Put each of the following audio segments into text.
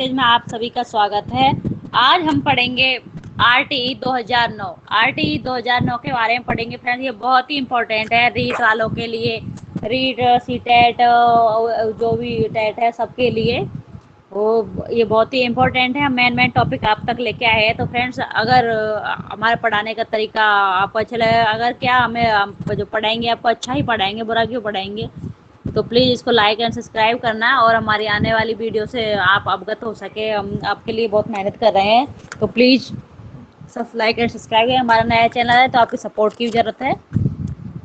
Page में आप सभी का स्वागत है। आज हम पढ़ेंगे आरटीई 2009। आरटीई 2009 के बारे में पढ़ेंगे फ्रेंड्स। ये बहुत ही इंपॉर्टेंट है रीट वालों के लिए, रीट सीटेट जो भी टेट है सबके लिए। वो ये बहुत ही इम्पोर्टेंट है। हम मेन टॉपिक आप तक लेके आए हैं। तो फ्रेंड्स, अगर हमारे पढ़ाने का तरीका आपको अच्छा लगे, अगर क्या हम जो पढ़ाएंगे आपको अच्छा ही पढ़ाएंगे, बुरा क्यों पढ़ाएंगे, तो प्लीज़ इसको लाइक एंड सब्सक्राइब करना और हमारी आने वाली वीडियो से आप अवगत हो सके। हम आपके लिए बहुत मेहनत कर रहे हैं, तो प्लीज़ सब लाइक एंड सब्सक्राइब करें। हमारा नया चैनल है तो आपकी सपोर्ट की ज़रूरत है।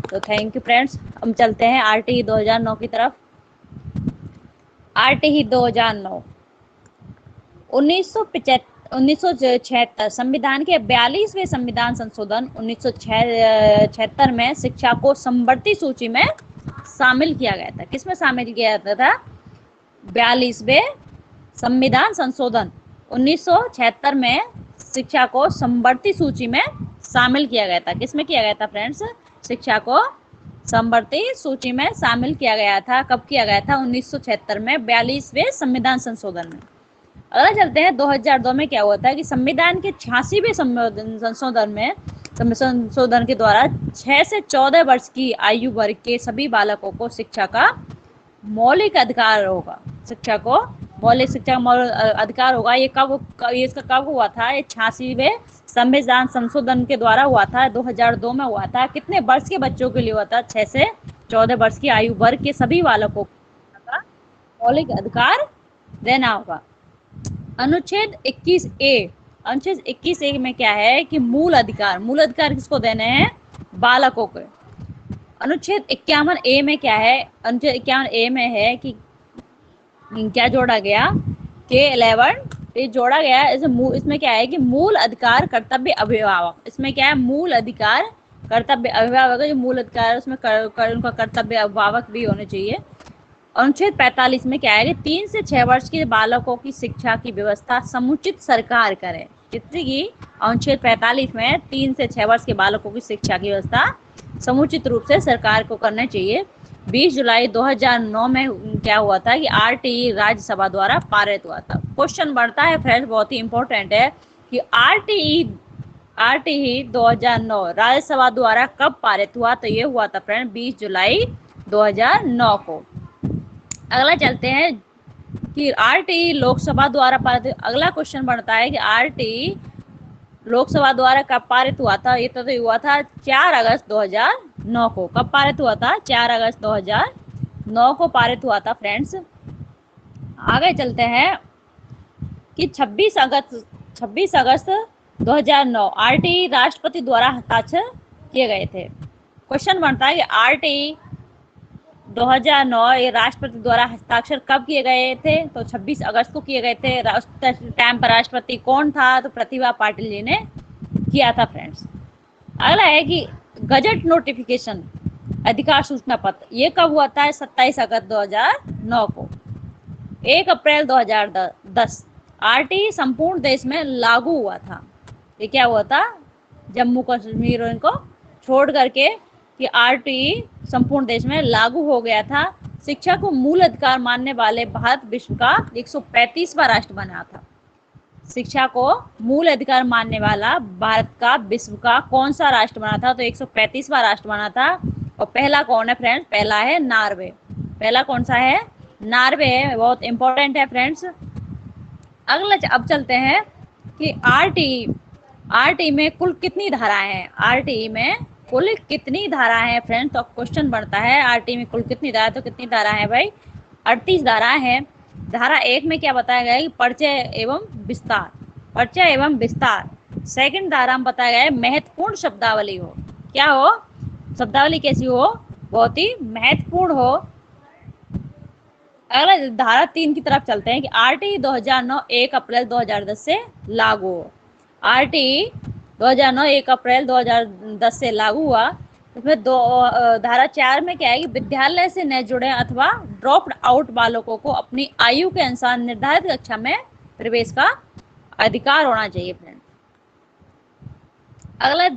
तो थैंक यू फ्रेंड्स। हम चलते हैं आरटीई 2009 की तरफ। आरटीई 2009 1976 संविधान के 42वें संविधान संशोधन 1976 में शिक्षा को समवर्ती सूची में शामिल किया गया था। किसमें शामिल किया गया था? 42वें संविधान संशोधन 1976 में शिक्षा को समवर्ती सूची में शामिल किया गया था। किसमें किया गया था फ्रेंड्स? शिक्षा को समवर्ती सूची में शामिल किया गया था। कब किया गया था? 1976 में 42वें संविधान संशोधन में। अगला चलते हैं 2002 में क्या हुआ था कि संविधान के 86वें संशोधन के द्वारा 6 से 14 वर्ष की आयु वर्ग के सभी बालकों को शिक्षा का मौलिक अधिकार होगा। शिक्षा को मौलिक शिक्षा अधिकार होगा। ये इसका कब हुआ था? ये 86वें संविधान संशोधन के द्वारा हुआ था, 2002 में हुआ था। कितने वर्ष के बच्चों के लिए हुआ था? 6 से 14 वर्ष की आयु वर्ग के सभी बालकों को मौलिक अधिकार देना होगा। अनुच्छेद 21A, अनुच्छेद 21A में क्या है कि मूल अधिकार किसको देने हैं? बालकों को। अनुच्छेद 51A में क्या है? अनुच्छेद 51A में है कि क्या जोड़ा गया? K11 जोड़ा गया। इसमें क्या है कि मूल अधिकार कर्तव्य अभिभावक। इसमें क्या है? मूल अधिकार कर्तव्य अभिभावक। जो मूल अधिकार है उसमें उनका कर्तव्य अभिभावक भी होने चाहिए। अनुच्छेद 45 में क्या है कि 3 से 6 वर्ष के बालकों की शिक्षा की व्यवस्था समुचित सरकार करे। कितनी की? अनुच्छेद 45 में 3 से 6 वर्ष के बालकों की शिक्षा की व्यवस्था समुचित रूप से सरकार को करना चाहिए। 20 जुलाई 2009 में क्या हुआ था कि आरटीई राज्यसभा द्वारा पारित हुआ था। क्वेश्चन बढ़ता है फ्रेंड्स, बहुत ही इंपॉर्टेंट है कि आरटीई 2009 राज्यसभा द्वारा कब पारित हुआ? तो ये हुआ था फ्रेंड 20 जुलाई 2009 को। अगला चलते हैं कि आरटीई लोकसभा द्वारा पारित। अगला क्वेश्चन बढ़ता है कि आरटीई लोकसभा द्वारा कब पारित हुआ था? ये तो हुआ था 4 अगस्त 2009 को। कब पारित हुआ था? 4 अगस्त 2009 को पारित हुआ था फ्रेंड्स। आगे चलते हैं कि 26 अगस्त 2009 आरटीई राष्ट्रपति द्वारा हस्ताक्षर किए गए थे। क्वेश्चन बनता है कि आरटीई 2009 ये राष्ट्रपति द्वारा हस्ताक्षर कब किए गए थे? तो 26 अगस्त को किए गए थे। उस टाइम पर राष्ट्रपति कौन था? तो प्रतिभा पाटिल जी ने किया था फ्रेंड्स। अगला है कि गजट नोटिफिकेशन अधिकार सूचना पत्र, ये कब हुआ था? 27 अगस्त 2009 को। 1 अप्रैल 2010 आरटीई संपूर्ण देश में लागू हुआ था। ये क्या हुआ था? जम्मू कश्मीर को छोड़ करके कि आरटीई संपूर्ण देश में लागू हो गया था। शिक्षा को मूल अधिकार मानने वाले भारत विश्व का 135वां राष्ट्र बना था। शिक्षा को मूल अधिकार मानने वाला भारत का विश्व का कौन सा राष्ट्र बना था? तो 135वां राष्ट्र बना था। और पहला कौन है फ्रेंड्स? पहला है नॉर्वे। पहला कौन सा है? नॉर्वे है। बहुत इंपॉर्टेंट है फ्रेंड्स। अगला अब चलते हैं कि आरटीई में कुल कितनी धाराएं हैं? आरटीई में कुल कितनी धाराएं हैं फ्रेंड्स? तो क्वेश्चन बनता है आरटीई में कुल कितनी धारा? तो कितनी धारा है भाई? 38 धाराएं हैं। धारा 1 में क्या बताया गया है कि परिचय एवं विस्तार। परिचय एवं विस्तार। सेकंड धारा में बताया गया है महत्वपूर्ण शब्दावली हो। क्या हो? शब्दावली कैसी हो? बहुत ही महत्वपूर्ण हो। अगला धारा 3 की तरफ चलते हैं कि आरटीई 2009 1 अप्रैल 2010 से लागू हो। आरटीई 2009 1 अप्रैल 2010 से लागू हुआ। इसमें धारा 4 में क्या है कि विद्यालय से न जुड़े अथवा ड्रॉप्ड आउट बालकों को अपनी आयु के अनुसार निर्धारित कक्षा में प्रवेश का अधिकार होना चाहिए फ्रेंड। अगला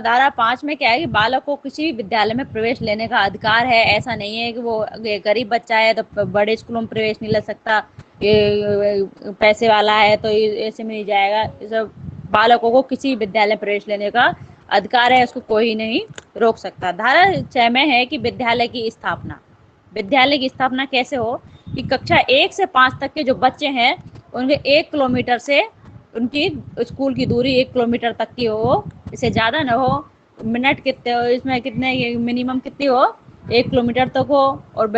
धारा 5 में क्या है कि बालक को किसी भी विद्यालय में प्रवेश लेने का अधिकार है। ऐसा नहीं है कि वो गरीब बच्चा है तो बड़े स्कूलों में प्रवेश नहीं ले सकता, ये पैसे वाला है तो ऐसे में नहीं जाएगा। ये सब बालकों को किसी विद्यालय में प्रवेश लेने का अधिकार है, उसको कोई नहीं रोक सकता। धारा 6 में है कि विद्यालय की स्थापना, विद्यालय की स्थापना कैसे हो कि कक्षा 1 से 5 तक के जो बच्चे हैं उनके 1 किलोमीटर से उनकी स्कूल की दूरी 1 किलोमीटर तक की हो, इससे ज़्यादा न हो। मिनट कितने हो इसमें, कितने मिनिमम कितनी हो, 1 किलोमीटर तक हो। और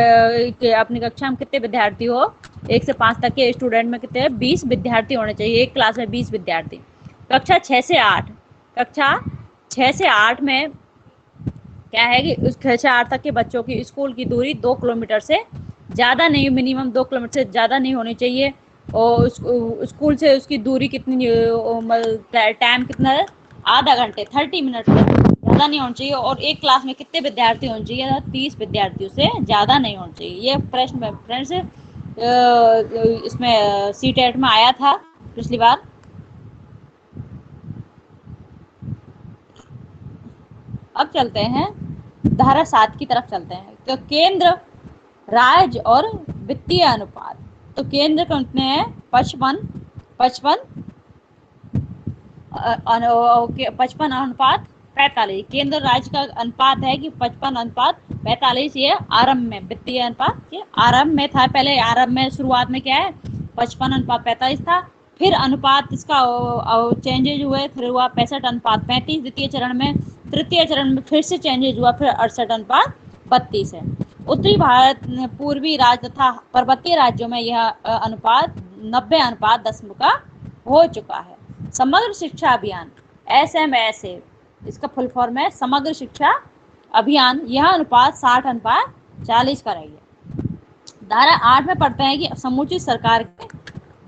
अपनी कक्षा में कितने विद्यार्थी हो, 1 से 5 तक के स्टूडेंट में कितने 20 विद्यार्थी होने चाहिए, एक क्लास में 20 विद्यार्थी। कक्षा 6 से 8, कक्षा 6 से 8 में क्या है कि उस 6 से 8 तक के बच्चों की स्कूल की दूरी 2 किलोमीटर से ज़्यादा नहीं, मिनिमम 2 किलोमीटर से ज़्यादा नहीं होनी चाहिए। और स्कूल से उसकी दूरी कितनी, टाइम कितना है, आधा घंटे 30 मिनट से ज़्यादा नहीं होना चाहिए। और एक क्लास में कितने विद्यार्थी होने चाहिए, 30 विद्यार्थियों से ज़्यादा नहीं होना चाहिए। ये प्रश्न फ्रेंड्स इसमें सीटेट में आया था पिछली बार। अब चलते हैं धारा 7 की तरफ चलते हैं। तो केंद्र, राज्य और वित्तीय अनुपात। तो केंद्र कितने हैं, 55 अनुपात 45। केंद्र राज्य का अनुपात है कि 55 अनुपात 45। ये आरंभ में वित्तीय अनुपात, ये आरंभ में था, पहले आरंभ में शुरुआत में क्या है 55 अनुपात 45 था। फिर अनुपात इसका चेंजेज हुए, फिर हुआ 65 अनुपात 35 द्वितीय चरण में। तृतीय चरण में फिर से चेंजेज हुआ, फिर 68 अनुपात 32 है। उत्तरी भारत, पूर्वी राज्य तथा पर्वतीय राज्यों में यह अनुपात 90 अनुपात 10 का हो चुका है। समग्र शिक्षा अभियान SMSA, इसका फुल फॉर्म है समग्र शिक्षा अभियान, यह अनुपात 60 अनुपात 40 का रही है। धारा 8 में पढ़ते हैं कि समुचित सरकार के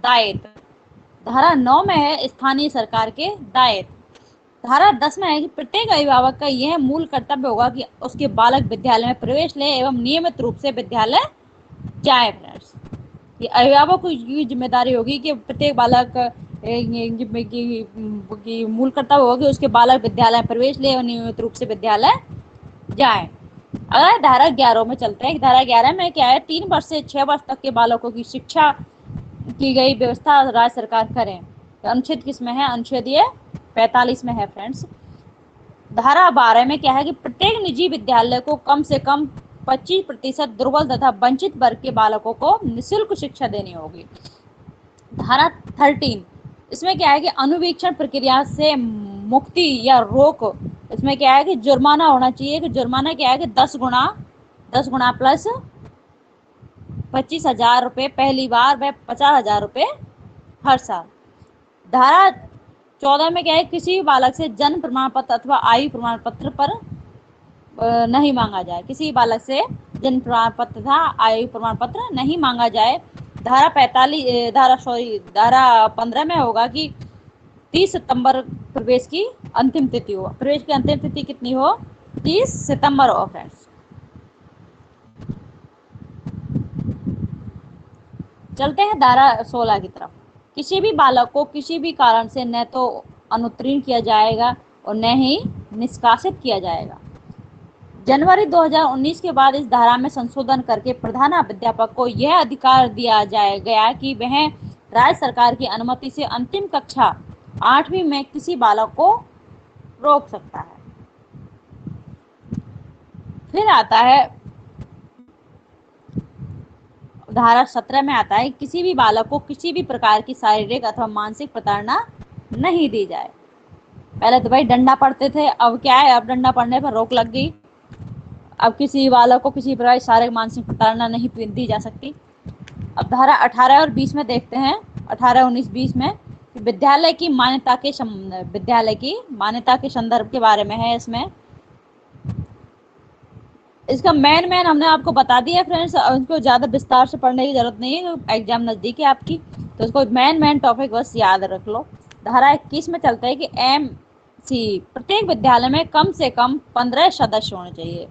दायित्व। धारा 9 में है स्थानीय सरकार के दायित्व। धारा 10 में है कि प्रत्येक अभिभावक का यह मूल कर्तव्य होगा कि उसके बालक विद्यालय में प्रवेश ले एवं नियमित रूप से विद्यालय जाए। फ्रेंड्स, ये अभिभावक की जिम्मेदारी होगी कि प्रत्येक बालक की मूल कर्तव्य होगा कि उसके बालक विद्यालय में प्रवेश ले और नियमित रूप से विद्यालय जाए। अगर धारा 11 में चलते हैं, धारा 11 में क्या है, 3 वर्ष से 6 वर्ष तक के बालकों की शिक्षा की गई व्यवस्था राज्य सरकार करें। तो अनुच्छेद किसमें है, अनुच्छेद ये 45 में है। फ्रेंड्स, धारा 12 में क्या है कि प्रत्येक निजी विद्यालय को कम से कम 25% दुर्बल तथा वंचित वर्ग के बालकों को निःशुल्क शिक्षा देनी होगी। धारा 13, इसमें क्या है कि अनुवीक्षण प्रक्रिया से मुक्ति या रोक। इसमें क्या है कि जुर्माना होना चाहिए, कि जुर्माना क्या है कि 10 गुना प्लस 25,000 रुपये पहली बार व 50,000 रुपये हर साल। धारा 14 में क्या है, किसी भी बालक से जन्म प्रमाण पत्र अथवा आयु प्रमाण पत्र पर नहीं मांगा जाए, किसी बालक से जन्म प्रमाण पत्र तथा आयु प्रमाण पत्र नहीं मांगा जाए। धारा 15 में होगा कि 30 सितंबर प्रवेश की अंतिम तिथि हो। प्रवेश की अंतिम तिथि कितनी हो, 30 सितंबर हो। फ्रेंड्स, चलते हैं धारा 16 की तरफ। किसी भी बालक को किसी भी कारण से न तो अनुत्तीर्ण किया जाएगा और न ही निष्कासित किया जाएगा। जनवरी 2019 के बाद इस धारा में संशोधन करके प्रधानाध्यापक को यह अधिकार दिया गया कि वह राज्य सरकार की अनुमति से अंतिम कक्षा 8वीं में किसी बालक को रोक सकता है। फिर आता है धारा 17 में आता है, किसी भी बालक को किसी भी प्रकार की शारीरिक अथवा मानसिक प्रताड़ना नहीं दी जाए। पहले तो भाई डंडा पड़ते थे, अब क्या है, अब डंडा पड़ने पर रोक लग गई। अब किसी बालक को किसी प्रकार की शारीरिक मानसिक प्रताड़ना नहीं दी जा सकती। अब धारा 18 और 20 में देखते हैं, 18, 19, 20 में विद्यालय की मान्यता के संदर्भ के बारे में है। इसमें इसका मेन हमने आपको बता दिया फ्रेंड्स, उसको ज़्यादा विस्तार से पढ़ने की जरूरत नहीं है, एग्जाम नज़दीक है आपकी, तो उसको मेन टॉपिक बस याद रख लो। धारा 21 में चलता है कि MC, प्रत्येक विद्यालय में कम से कम 15 सदस्य होने चाहिए।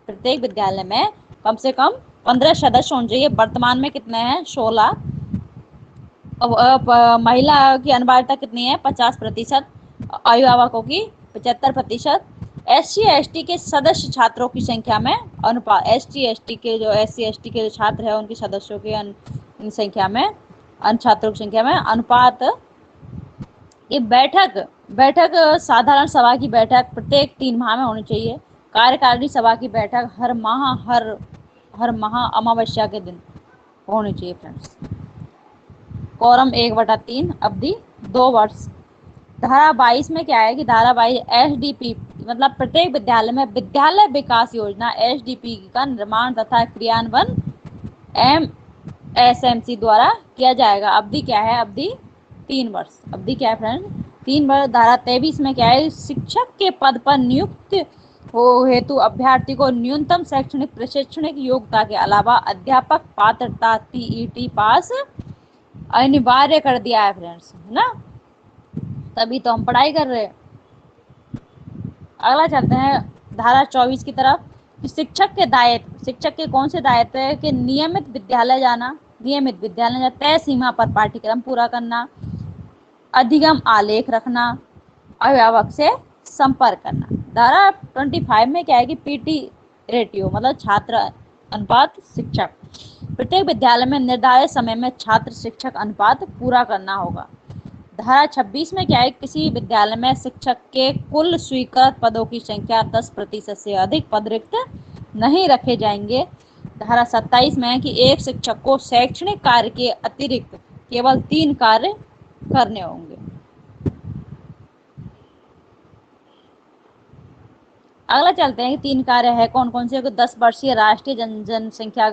प्रत्येक विद्यालय में कम से कम 15 सदस्य होने चाहिए। वर्तमान में कितने हैं, 16। महिला की अनिवार्यता कितनी है, 50%। अभिभावकों की 75%। SC/ST के सदस्य छात्रों की संख्या में अनुपात, SC/ST के जो छात्र है उनके सदस्यों की संख्या में छात्रों की संख्या में अनुपात। ये बैठक साधारण सभा की बैठक प्रत्येक 3 माह में होनी चाहिए। कार्यकारिणी सभा की बैठक हर माह अमावस्या के दिन होनी चाहिए फ्रेंड्स। कोरम 1/3, अवधि 2 वर्ष। धारा 22 में क्या है कि धारा 22 एसडीपी मतलब प्रत्येक विद्यालय में विद्यालय विकास योजना एसडीपी का निर्माण तथा क्रियान्वयन एमएसएमसी द्वारा किया जाएगा। अवधि क्या है? अवधि 3 वर्ष। अवधि क्या है फ्रेंड? 3 वर्ष। धारा 23 में क्या है? शिक्षक के पद पर नियुक्त हो हेतु अभ्यर्थी को न्यूनतम शैक्षणिक प्रशिक्षणिक योग्यता के अलावा अध्यापक पात्रता टीईटी पास अनिवार्य कर दिया है फ्रेंड्स, है ना, तभी तो हम पढ़ाई कर रहे हैं। अगला चलते हैं धारा 24 की तरफ। शिक्षक के कौन से दायित्व है कि नियमित विद्यालय जाना, तय सीमा पर पाठ्यक्रम पूरा करना, अधिगम आलेख रखना, अभिभावक से संपर्क करना। धारा 25 में क्या है कि पीटी रेटियो मतलब छात्र अनुपात शिक्षक, प्रत्येक विद्यालय में निर्धारित समय में छात्र शिक्षक अनुपात पूरा करना होगा। धारा 26 में क्या है? किसी विद्यालय में शिक्षक के कुल स्वीकृत पदों की संख्या 10% से अधिक पद रिक्त नहीं रखे जाएंगे। धारा 27 में है कि एक शिक्षक को शैक्षणिक कार्य के अतिरिक्त केवल 3 कार्य करने होंगे। अगला चलते हैं कि 3 कार्य है कौन कौन से? 10 वर्षीय राष्ट्रीय जनसंख्या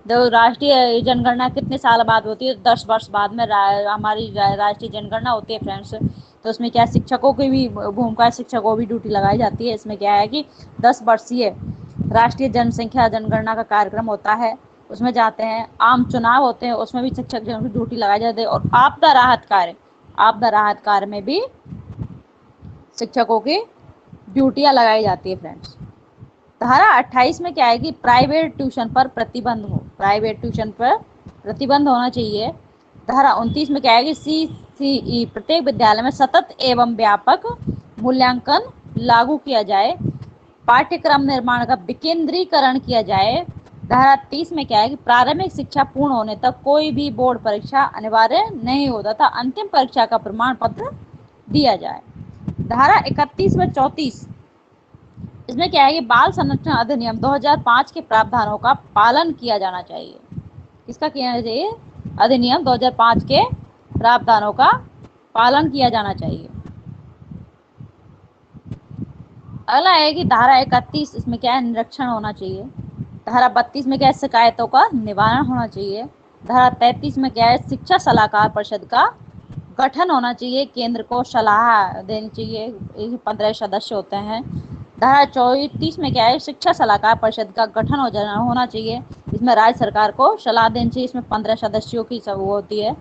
राष्ट्रीय जनगणना कितने साल बाद होती है? 10 वर्ष बाद में हमारी राष्ट्रीय जनगणना होती है फ्रेंड्स। तो उसमें क्या शिक्षकों की भी भूमिका, शिक्षकों भी ड्यूटी लगाई जाती है। इसमें क्या है कि 10 वर्षीय राष्ट्रीय जनसंख्या जनगणना का कार्यक्रम होता है, उसमें जाते हैं। आम चुनाव होते हैं, उसमें भी शिक्षक की ड्यूटी लगाई जाती है। और आपदा राहत कार्य में भी शिक्षकों की ड्यूटियां लगाई जाती है फ्रेंड्स। धारा 28 में क्या है कि प्राइवेट ट्यूशन पर प्रतिबंध होना चाहिए। धारा 29 में क्या है कि सीसीई प्रत्येक विद्यालय में सतत एवं व्यापक मूल्यांकन लागू किया जाए। पाठ्यक्रम निर्माण का विकेंद्रीकरण किया जाए। धारा 30 में क्या है कि प्रारंभिक शिक्षा पूर्ण होने तक कोई भी बोर्ड परीक्षा अनिवार्य नहीं होता था, अंतिम परीक्षा का प्रमाण पत्र दिया जाए। धारा 31 व 34 इसमें क्या है कि बाल संरक्षण अधिनियम 2005 के प्रावधानों का पालन किया जाना चाहिए। किसका किया जाना चाहिए? अधिनियम 2005 के प्रावधानों का पालन किया जाना चाहिए। अगला है कि धारा 31 इसमें क्या है? निरीक्षण होना चाहिए। धारा 32 में क्या है? शिकायतों का निवारण होना चाहिए। धारा 33 में क्या है? शिक्षा सलाहकार परिषद का गठन होना चाहिए, केंद्र को सलाह देनी चाहिए, 15 सदस्य होते हैं। धारा 34 में क्या है? शिक्षा सलाहकार परिषद का गठन होना चाहिए, इसमें राज्य सरकार को सलाह देनी चाहिए, इसमें 15 सदस्यों की सब होती है।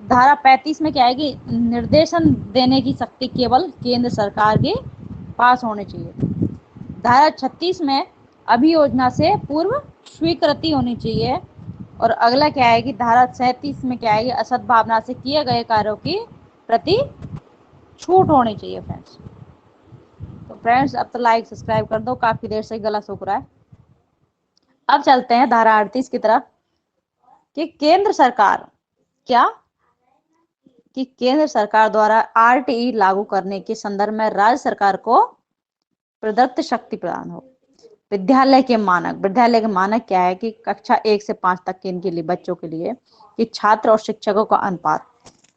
धारा 35 में क्या है कि निर्देशन देने की शक्ति केवल केंद्र सरकार के पास होनी चाहिए। धारा 36 में अभियोजना से पूर्व स्वीकृति होनी चाहिए। और अगला क्या है कि धारा 37 में क्या है कि असद्भावना से किए गए कार्यों की प्रति छूट होनी चाहिए फ्रेंड्स। तो फ्रेंड्स अब तो लाइक सब्सक्राइब कर दो, काफी देर से गला सूख रहा है। अब चलते हैं धारा 38 की तरफ कि केंद्र सरकार द्वारा आरटीई लागू करने के संदर्भ में राज्य सरकार को प्रदत्त शक्ति प्रदान हो। विद्यालय के मानक क्या है कि कक्षा 1 से 5 तक के इनके लिए बच्चों के लिए कि छात्र और शिक्षकों का अनुपात,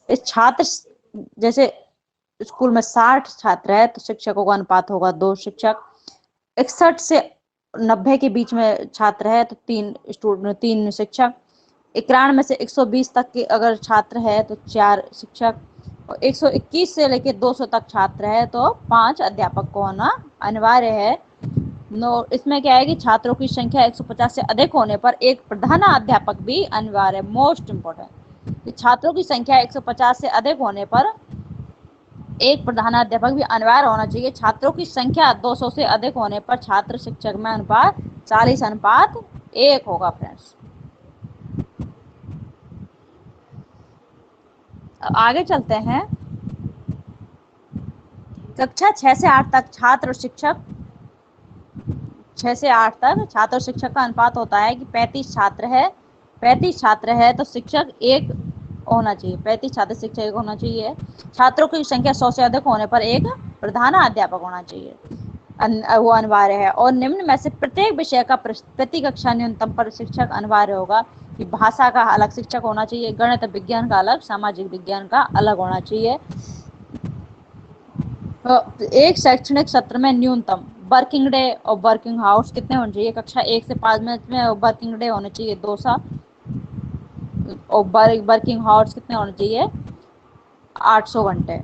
इस छात्र जैसे स्कूल में 60 छात्र है तो शिक्षकों का अनुपात होगा 2 शिक्षक। 61 से 90 के बीच में छात्र है तो 3 शिक्षक। 91 से 120 तक के अगर छात्र है तो 4 शिक्षक। और 121 से लेकर 200 तक छात्र है तो 5 अध्यापक को होना अनिवार्य है। इसमें क्या है कि छात्रों की संख्या 150 से अधिक होने पर एक प्रधानाध्यापक भी अनिवार्य है। मोस्ट इम्पोर्टेंट, छात्रों की संख्या 150 से अधिक होने पर एक प्रधानाध्यापक भी अनिवार्य होना चाहिए। छात्रों की संख्या 200 से अधिक होने पर छात्र शिक्षक में अनुपात 40:1 होगा फ्रेंड्स। आगे चलते हैं। कक्षा 6 से 8 तक छात्र और शिक्षक 6 से 8 तक छात्र और शिक्षक का अनुपात होता है कि 35 छात्र है तो शिक्षक 1 होना चाहिए, 35 छात्र शिक्षक होना चाहिए। छात्रों की संख्या 100 से अधिक होने पर एक प्रधानाध्यापक होना चाहिए, वो अनिवार्य है। और निम्न में से प्रत्येक विषय का प्रति कक्षा न्यूनतम पर शिक्षक अनिवार्य होगा कि भाषा का अलग शिक्षक होना चाहिए, गणित विज्ञान का अलग, सामाजिक विज्ञान का अलग होना चाहिए। एक शैक्षणिक सत्र में न्यूनतम वर्किंग डे और वर्किंग आवर्स कितने होने चाहिए? कक्षा 1 से 5 में वर्किंग डे होने चाहिए 200, और वर्किंग आवर्स कितने होने चाहिए? 800 घंटे।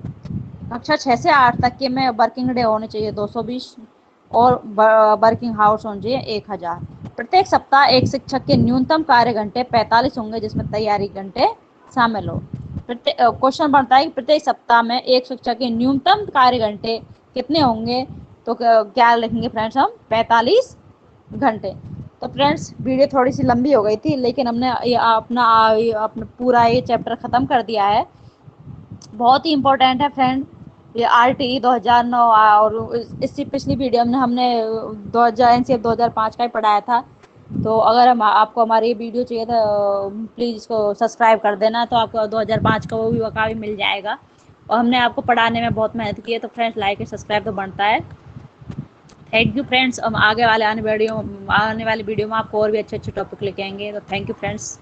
कक्षा 6 से 8 तक के में वर्किंग डे होने चाहिए 220, और वर्किंग आवर्स होने चाहिए 1000। प्रत्येक सप्ताह एक शिक्षक के न्यूनतम कार्य घंटे 45 होंगे, जिसमें तैयारी घंटे शामिल हो। क्वेश्चन बनता है कि प्रत्येक सप्ताह में एक शिक्षक के न्यूनतम कार्य घंटे कितने होंगे? तो क्या लिखेंगे फ्रेंड्स हम? 45 घंटे। तो फ्रेंड्स वीडियो थोड़ी सी लंबी हो गई थी, लेकिन हमने अपना पूरा ये चैप्टर खत्म कर दिया है। बहुत ही इम्पोर्टेंट है फ्रेंड ये RTE 2009, और इससे पिछली वीडियो में हमने 2000 NCF 2005 का ही पढ़ाया था। तो अगर आपको हमारी वीडियो चाहिए तो प्लीज़ इसको सब्सक्राइब कर देना, तो आपको 2005 का वो भी मिल जाएगा। और हमने आपको पढ़ाने में बहुत मेहनत की है, तो फ्रेंड्स लाइक और सब्सक्राइब तो बनता है। Thank you friends. हम आने वाली वीडियो में आपको और भी अच्छे अच्छे टॉपिक लेके आएंगे। तो थैंक यू फ्रेंड्स।